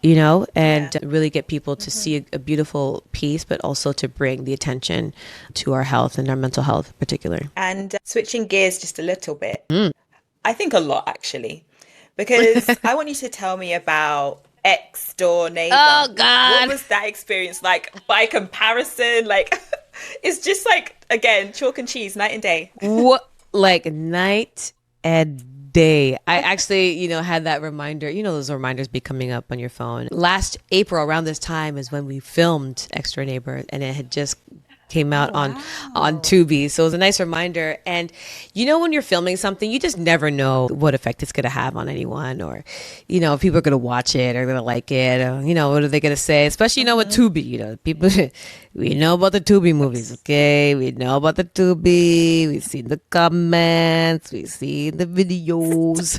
and really get people to see a beautiful piece, but also to bring the attention to our health and our mental health in particular. And switching gears just a little bit, I think a lot actually, because I want you to tell me about Ex Door Oh, Neighbor. What God. was that experience like by comparison? Like, it's just like, again, chalk and cheese, night and day. What, like night and day. I actually, had that reminder. Those reminders be coming up on your phone. Last April, around this time, is when we filmed Ex Door Neighbor, and it had just came out on Wow. Tubi. So it was a nice reminder. And when you're filming something, you just never know what effect it's going to have on anyone, or if people are going to watch it or going to like it, or what are they going to say, especially with Tubi. People we know about the Tubi movies. Okay, we know about the Tubi, we've seen the comments, we've seen the videos.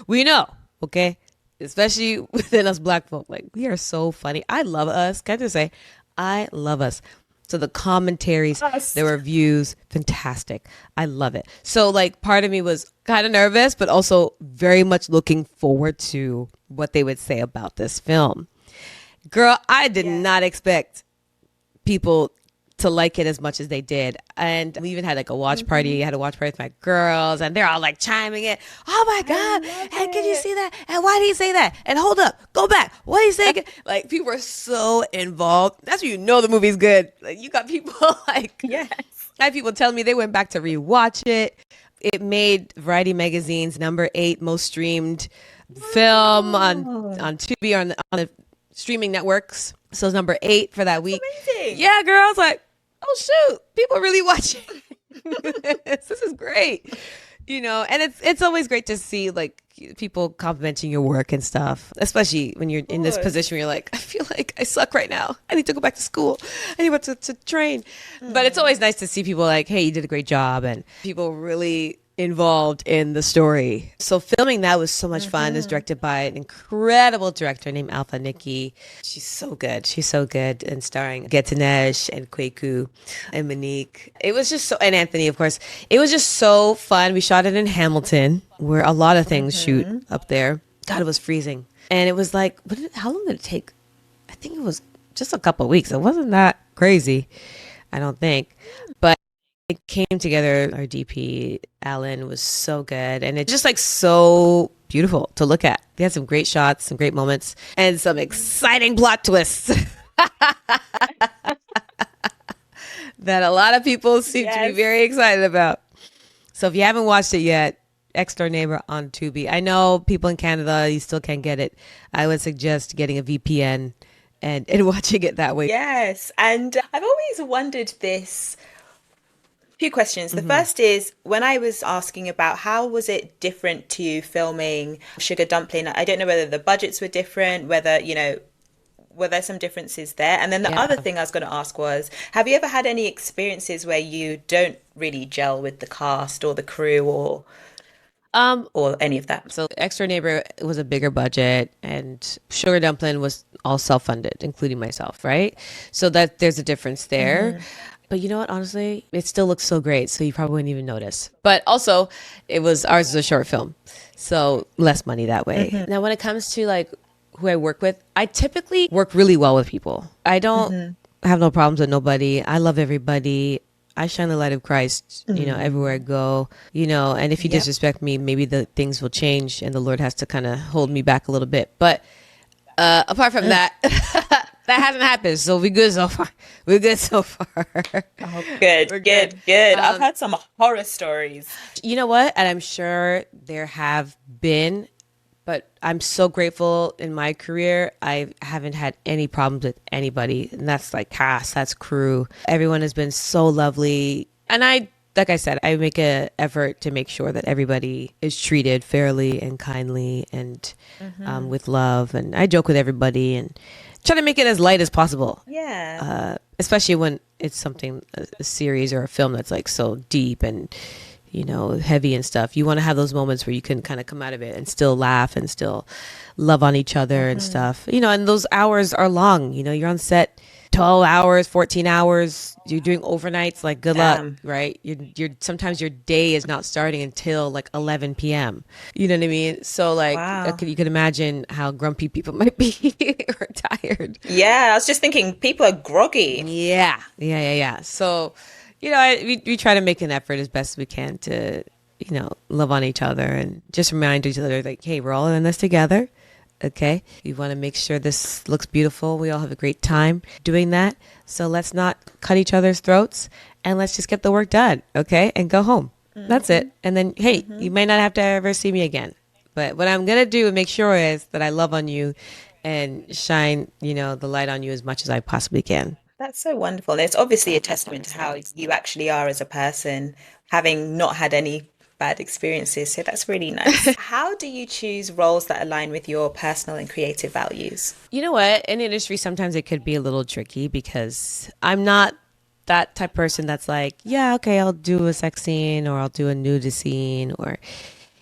We know, okay, especially within us black folk. Like, we are so funny. I love us. Can I just say, I love us. So the commentaries, Yes. the reviews, fantastic. I love it. So like, part of me was kind of nervous, but also very much looking forward to what they would say about this film. Girl, I did not expect people to like it as much as they did. And we even had like a watch party. I had a watch party with my girls, and they're all like chiming in. Oh my God. And can you see that? And why did he say that? And hold up, go back. What did he say again? Like, people are so involved. That's when you know the movie's good. Like, you got people like, Yes. I had people telling me they went back to rewatch it. It made Variety Magazine's #8 most streamed film on Tubi, on the streaming networks. So it's #8 for that week. Amazing. Yeah, girl. I was like, oh shoot, people really watching. This is great. And it's always great to see like people complimenting your work and stuff, especially when you're in this position where you're like, I feel like I suck right now. I need to go back to school. I need to train. But it's always nice to see people like, hey, you did a great job, and people really involved in the story. So filming that was so much fun. It's directed by an incredible director named Alpha Nikki. She's so good. And starring Getinesh and Kweku and Monique. It was just so, and Anthony, of course. It was just so fun. We shot it in Hamilton, where a lot of things shoot up there. God, it was freezing. And it was like, how long did it take? I think it was just a couple of weeks. It wasn't that crazy, I don't think. But it came together. Our DP, Alan, was so good. And it's just like so beautiful to look at. They had some great shots, some great moments, and some exciting plot twists that a lot of people seem to be very excited about. So if you haven't watched it yet, Ex Door Neighbor on Tubi. I know people in Canada, you still can't get it. I would suggest getting a VPN and watching it that way. Yes. And I've always wondered this. Few questions. The first is, when I was asking about how was it different to filming Sugar Dumplin', I don't know whether the budgets were different, whether, were there some differences there? And then the other thing I was going to ask was, have you ever had any experiences where you don't really gel with the cast or the crew or any of that? So Ex Door Neighbor was a bigger budget, and Sugar Dumplin' was all self-funded, including myself, right? So that there's a difference there. But you know what? Honestly, it still looks so great, so you probably wouldn't even notice. But also, ours was a short film, so less money that way. Now, when it comes to like who I work with, I typically work really well with people. I don't have no problems with nobody. I love everybody. I shine the light of Christ, everywhere I go, and if you disrespect me, maybe the things will change and the Lord has to kind of hold me back a little bit. But apart from that, that hasn't happened. So we're good so far. Oh, good, good. I've had some horror stories. You know what? And I'm sure there have been, but I'm so grateful in my career. I haven't had any problems with anybody. And that's like cast, that's crew. Everyone has been so lovely. And like I said, I make an effort to make sure that everybody is treated fairly and kindly and with love. And I joke with everybody and try to make it as light as possible. Yeah. Especially when it's something, a series or a film that's like so deep and, heavy and stuff. You want to have those moments where you can kind of come out of it and still laugh and still love on each other and stuff. And those hours are long. You're on set 12 hours, 14 hours. You're doing overnights. Like, good luck, right? You're sometimes your day is not starting until like 11 p.m. You know what I mean? So like, you can imagine how grumpy people might be or tired. Yeah, I was just thinking people are groggy. Yeah. So, we try to make an effort as best we can to, love on each other and just remind each other like, hey, we're all in this together. Okay. We want to make sure this looks beautiful. We all have a great time doing that. So let's not cut each other's throats and let's just get the work done. Okay. And go home. That's it. And then, hey, you might not have to ever see me again. But what I'm going to do and make sure is that I love on you and shine, the light on you as much as I possibly can. That's so wonderful. And it's obviously a testament to how you actually are as a person, having not had any bad experiences. So that's really nice. How do you choose roles that align with your personal and creative values? You know what? In the industry, sometimes it could be a little tricky because I'm not that type of person that's like, yeah, okay, I'll do a sex scene or I'll do a nudist scene or,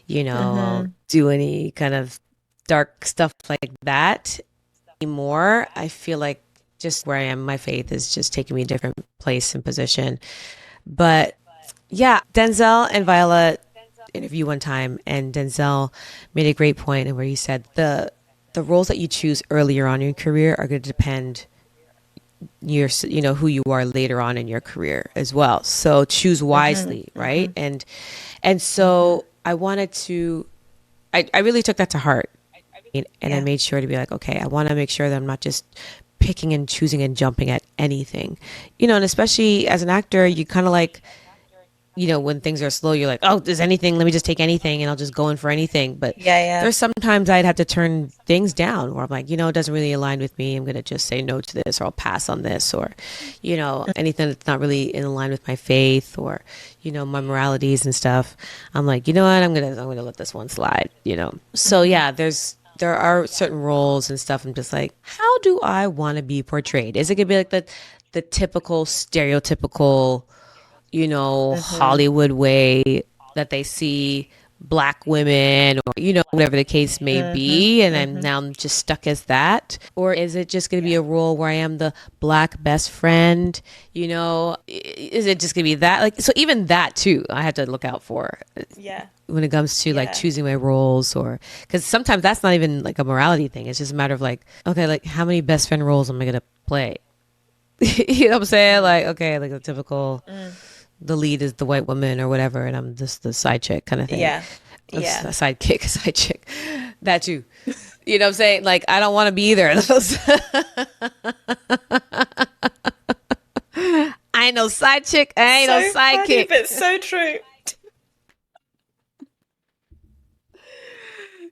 I'll do any kind of dark stuff like that anymore. I feel like just where I am, my faith is just taking me a different place and position. But yeah, Denzel and Viola interview one time, and Denzel made a great point where he said the roles that you choose earlier on in your career are going to depend who you are later on in your career as well. So choose wisely, right? And so I wanted to, I really took that to heart. And I made sure to be like, okay, I want to make sure that I'm not just picking and choosing and jumping at anything, and especially as an actor, you kind of like, when things are slow, you're like, oh, there's anything, let me just take anything and I'll just go in for anything. But there's sometimes I'd have to turn things down where I'm like, it doesn't really align with me. I'm going to just say no to this, or I'll pass on this, or, anything that's not really in line with my faith or, my moralities and stuff. I'm like, you know what, I'm going to let this one slide, So yeah, there are certain roles and stuff. I'm just like, how do I want to be portrayed? Is it going to be like the typical stereotypical, Hollywood way that they see Black women, or, whatever the case may be. And I'm just stuck as that. Or is it just going to be a role where I am the Black best friend? Is it just going to be that? Like, so even that too, I have to look out for. Yeah. When it comes to like choosing my roles, or because sometimes that's not even like a morality thing. It's just a matter of like, okay, like how many best friend roles am I going to play? You know what I'm saying? Like, okay, like the typical, the lead is the white woman or whatever, and I'm just the side chick kind of thing. Yeah. A sidekick, a side chick. That too. You know what I'm saying? Like, I don't want to be either of those. I ain't no side chick. I ain't no sidekick. But so true.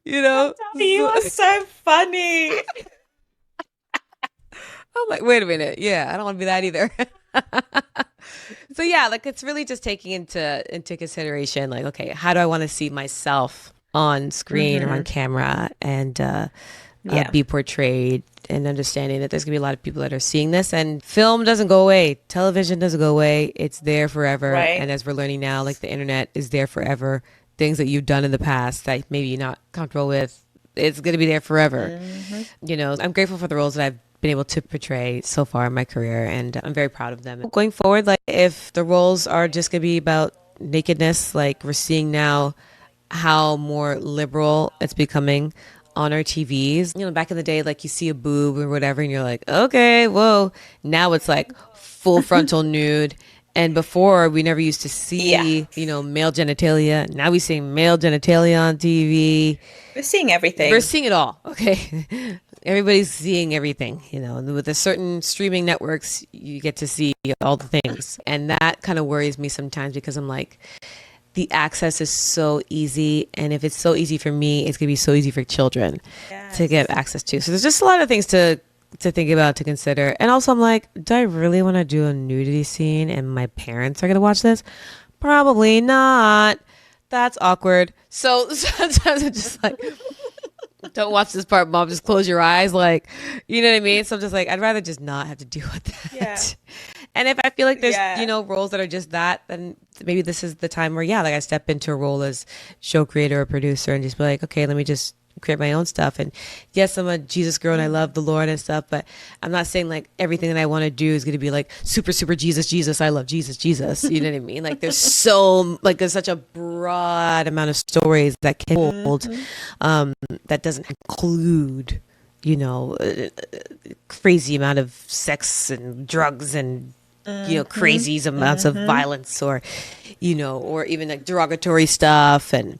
You are so funny. I'm like, wait a minute. Yeah, I don't want to be that either. So yeah, like it's really just taking into consideration, like, okay, how do I want to see myself on screen or on camera, and be portrayed, and understanding that there's gonna be a lot of people that are seeing this, and film doesn't go away, television doesn't go away, it's there forever. Right. And as we're learning now, like the internet is there forever. Things that you've done in the past that maybe you're not comfortable with, it's gonna be there forever. I'm grateful for the roles that I've been able to portray so far in my career, and I'm very proud of them. Going forward, like if the roles are just gonna be about nakedness, like we're seeing now how more liberal it's becoming on our TVs. Back in the day, like you see a boob or whatever and you're like, okay, whoa. Now it's like full frontal nude. And before, we never used to see, male genitalia. Now we see male genitalia on TV. We're seeing everything. We're seeing it all. Okay. Everybody's seeing everything, and with the certain streaming networks, you get to see all the things. And that kind of worries me sometimes, because I'm like, the access is so easy. And if it's so easy for me, it's going to be so easy for children to get access to. So there's just a lot of things to think about, to consider. And also I'm like, do I really want to do a nudity scene and my parents are going to watch this? Probably not. That's awkward. So sometimes I'm just like, don't watch this part, Mom. Just close your eyes. Like, you know what I mean? So I'm just like, I'd rather just not have to deal with that. Yeah. And if I feel like there's, roles that are just that, then maybe this is the time where, like I step into a role as show creator or producer and just be like, okay, let me just create my own stuff. And yes, I'm a Jesus girl and I love the Lord and stuff, but I'm not saying like everything that I want to do is going to be like super Jesus. I love Jesus. You know what I mean? Like there's such a broad amount of stories that can hold, that doesn't include, crazy amount of sex and drugs and, crazy amounts of violence, or, or even like derogatory stuff. And,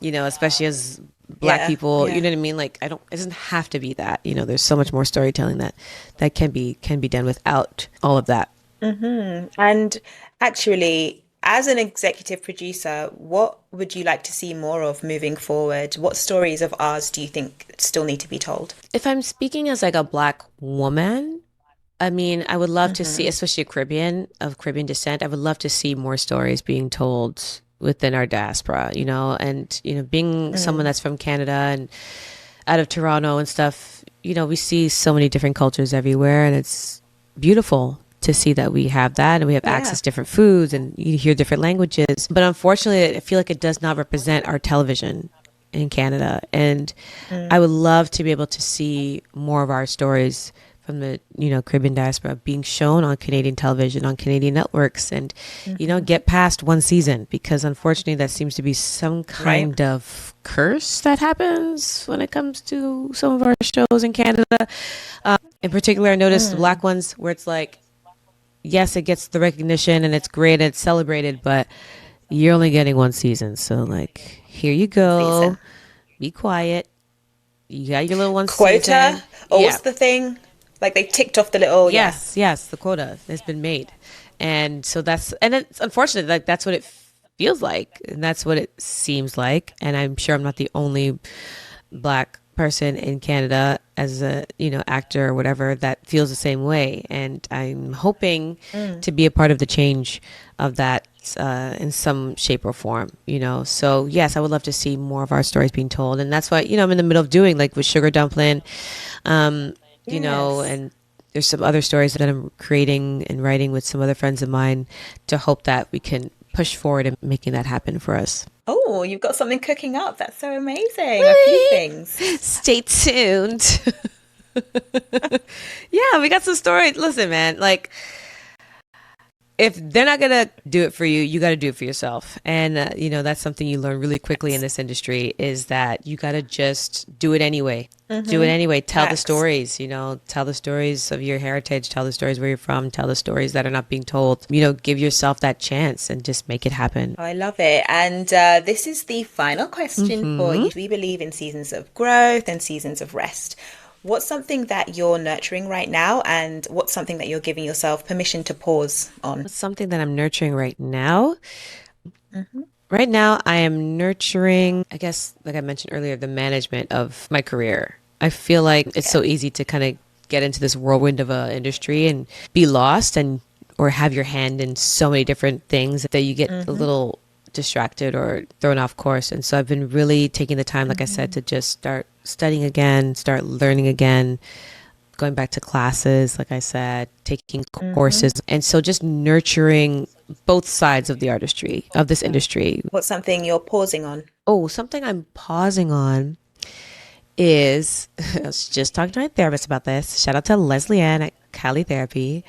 especially as Black people, you know what I mean? Like it doesn't have to be that, there's so much more storytelling that can be done without all of that. And actually, as an executive producer, what would you like to see more of moving forward? What stories of ours do you think still need to be told? If I'm speaking as like a Black woman, I mean, I would love to see, especially of Caribbean descent, I would love to see more stories being told within our diaspora, and, being someone that's from Canada and out of Toronto and stuff, we see so many different cultures everywhere, and it's beautiful to see that we have that, and we have access to different foods, and you hear different languages. But unfortunately, I feel like it does not represent our television in Canada. And I would love to be able to see more of our stories from the, Caribbean diaspora being shown on Canadian television, on Canadian networks, and, get past one season, because unfortunately that seems to be some kind of curse that happens when it comes to some of our shows in Canada. In particular, I noticed the Black ones where it's like, yes, it gets the recognition and it's great and it's celebrated, but you're only getting one season. So like, here you go. Be quiet. You got your little one quota season. What's the thing, like they ticked off the little yes the quota has been made, and so it's unfortunate, like that's what it feels like and that's what it seems like, and I'm sure I'm not the only Black person in Canada as a actor or whatever that feels the same way, and I'm hoping to be a part of the change of that in some shape or form, so yes, I would love to see more of our stories being told, and that's what I'm in the middle of doing, like with Sugar Dumplin, and there's some other stories that I'm creating and writing with some other friends of mine to hope that we can push forward and making that happen for us. Oh, you've got something cooking up. That's so amazing. A few things. Stay tuned. Yeah, we got some stories. Listen, man, like if they're not going to do it for you, you got to do it for yourself. And, that's something you learn really quickly in this industry, is that you got to just do it anyway. Do it anyway. Tell the stories, tell the stories of your heritage, tell the stories where you're from, tell the stories that are not being told, give yourself that chance and just make it happen. I love it. And this is the final question for you. We believe in seasons of growth and seasons of rest. What's something that you're nurturing right now, and what's something that you're giving yourself permission to pause on? What's something that I'm nurturing right now? Right now, I am nurturing, I guess, like I mentioned earlier, the management of my career. I feel like it's so easy to kind of get into this whirlwind of an industry and be lost or have your hand in so many different things that you get a little distracted or thrown off course. And so I've been really taking the time, like I said, to just start studying again, start learning again, going back to classes, like I said, taking courses. And so just nurturing both sides of the artistry, of this industry. What's something you're pausing on? Oh, something I'm pausing on is, I was just talking to my therapist about this. Shout out to Leslie Ann at Cali Therapy.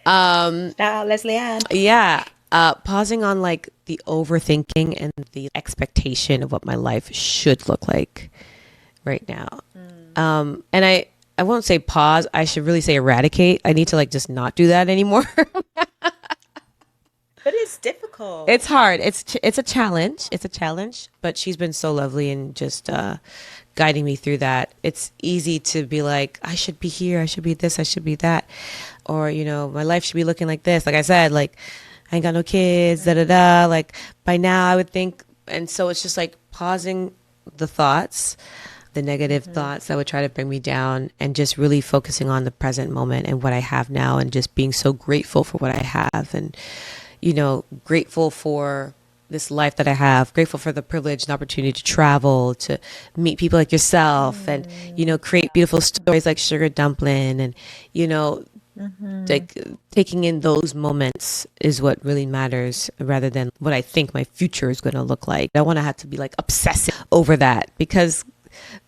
Shout out Leslie Ann. Yeah. Pausing on like the overthinking and the expectation of what my life should look like right now. And I won't say pause. I should really say eradicate. I need to like just not do that anymore. But it's difficult. It's hard. It's a challenge. It's a challenge. But she's been so lovely and just guiding me through that. It's easy to be like, I should be here. I should be this. I should be that. Or, my life should be looking like this. Like I said, like, I ain't got no kids, da-da-da. Like, by now I would think. And so it's just like pausing the thoughts, the negative thoughts that would try to bring me down, and just really focusing on the present moment and what I have now, and just being so grateful for what I have, and, grateful for this life that I have, grateful for the privilege and opportunity to travel, to meet people like yourself, and, create beautiful stories like Sugar Dumplin, and, like taking in those moments is what really matters, rather than what I think my future is going to look like. I want to have to be like obsessive over that, because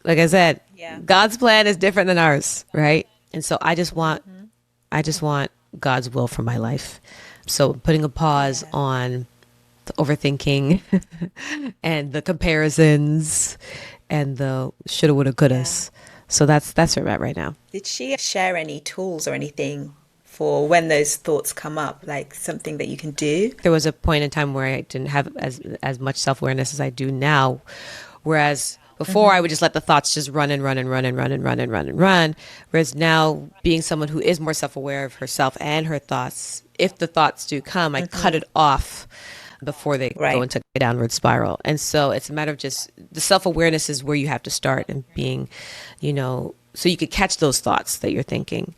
like I said, God's plan is different than ours, right? And so I just want God's will for my life. So putting a pause on the overthinking and the comparisons and the shoulda, woulda, couldas. So that's where I'm at right now. Did she share any tools or anything for when those thoughts come up, like something that you can do? There was a point in time where I didn't have as much self-awareness as I do now, whereas before I would just let the thoughts just run and run and run and run and run and run and run. Whereas now, being someone who is more self-aware of herself and her thoughts, if the thoughts do come, I cut it off before they go into a downward spiral. And so it's a matter of just the self-awareness is where you have to start, and being, so you could catch those thoughts that you're thinking.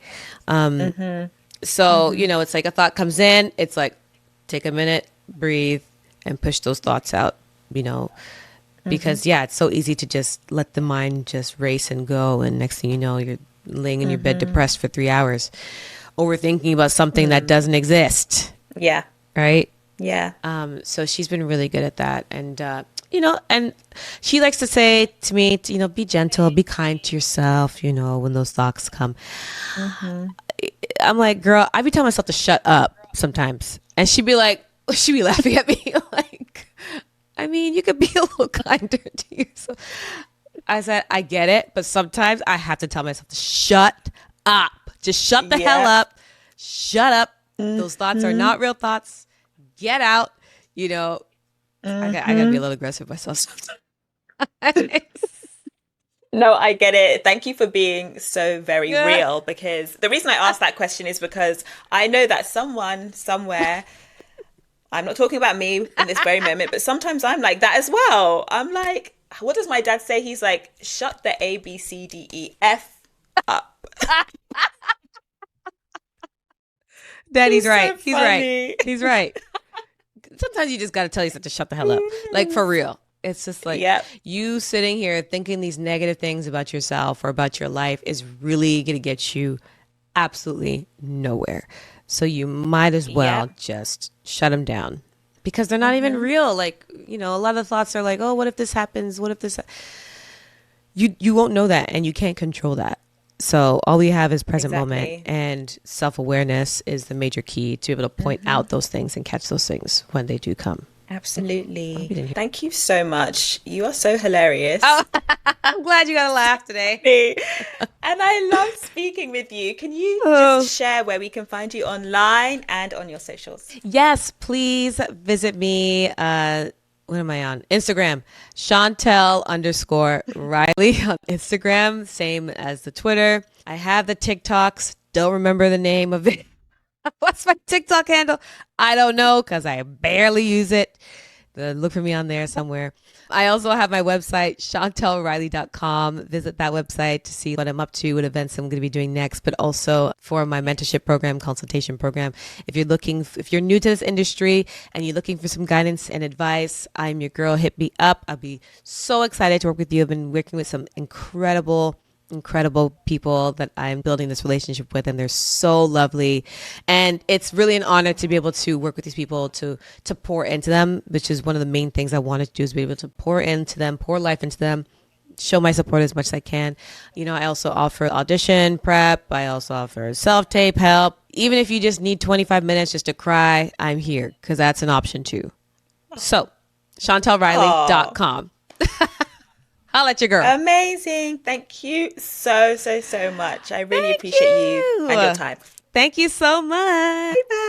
So, it's like a thought comes in, it's like, take a minute, breathe, and push those thoughts out, because it's so easy to just let the mind just race and go. And next thing you know, you're laying in your bed depressed for 3 hours, overthinking about something that doesn't exist. Yeah. Right. Yeah. So she's been really good at that. And and she likes to say to me, be gentle, be kind to yourself, when those thoughts come. I'm like, girl, I be telling myself to shut up sometimes. And she'd be laughing at me like, I mean, you could be a little kinder to yourself. I said, I get it, but sometimes I have to tell myself to shut up. Just shut the hell up. Shut up. Those thoughts are not real thoughts. Get out. I gotta be a little aggressive myself sometimes. No, I get it. Thank you for being so very real, because the reason I asked that question is because I know that someone somewhere, I'm not talking about me in this very moment, but sometimes I'm like that as well. I'm like, what does my dad say? He's like, shut the A, B, C, D, E, F up. Daddy's right. He's right. He's right. Sometimes you just got to tell yourself to shut the hell up. Like, for real. It's just like you sitting here thinking these negative things about yourself or about your life is really going to get you absolutely nowhere. So you might as well just shut them down, because they're not even real. Like, a lot of the thoughts are like, oh, what if this happens? What if this? You won't know that, and you can't control that. So all we have is present moment, and self-awareness is the major key to be able to point out those things and catch those things when they do come. Absolutely. Thank you so much. You are so hilarious. Oh, I'm glad you got a laugh today. And I love speaking with you. Can you just share where we can find you online and on your socials? Yes, please visit me. What am I on? Instagram, Chantel_Riley on Instagram, same as the Twitter. I have the TikToks. Don't remember the name of it. What's my TikTok handle? I don't know, because I barely use it. Look for me on there somewhere. I also have my website, chantelriley.com. Visit that website to see what I'm up to, what events I'm going to be doing next, but also for my mentorship program, consultation program. If you're new to this industry and you're looking for some guidance and advice, I'm your girl. Hit me up. I'll be so excited to work with you. I've been working with some incredible people that I'm building this relationship with, and they're so lovely. And it's really an honor to be able to work with these people, to pour into them, which is one of the main things I wanted to do, is be able to pour into them, pour life into them, show my support as much as I can. I also offer audition prep. I also offer self-tape help. Even if you just need 25 minutes just to cry, I'm here, because that's an option too. So, ChantelRiley.com. I'll let you girl. Amazing. Thank you so much. I really appreciate you and your time. Thank you so much. Bye.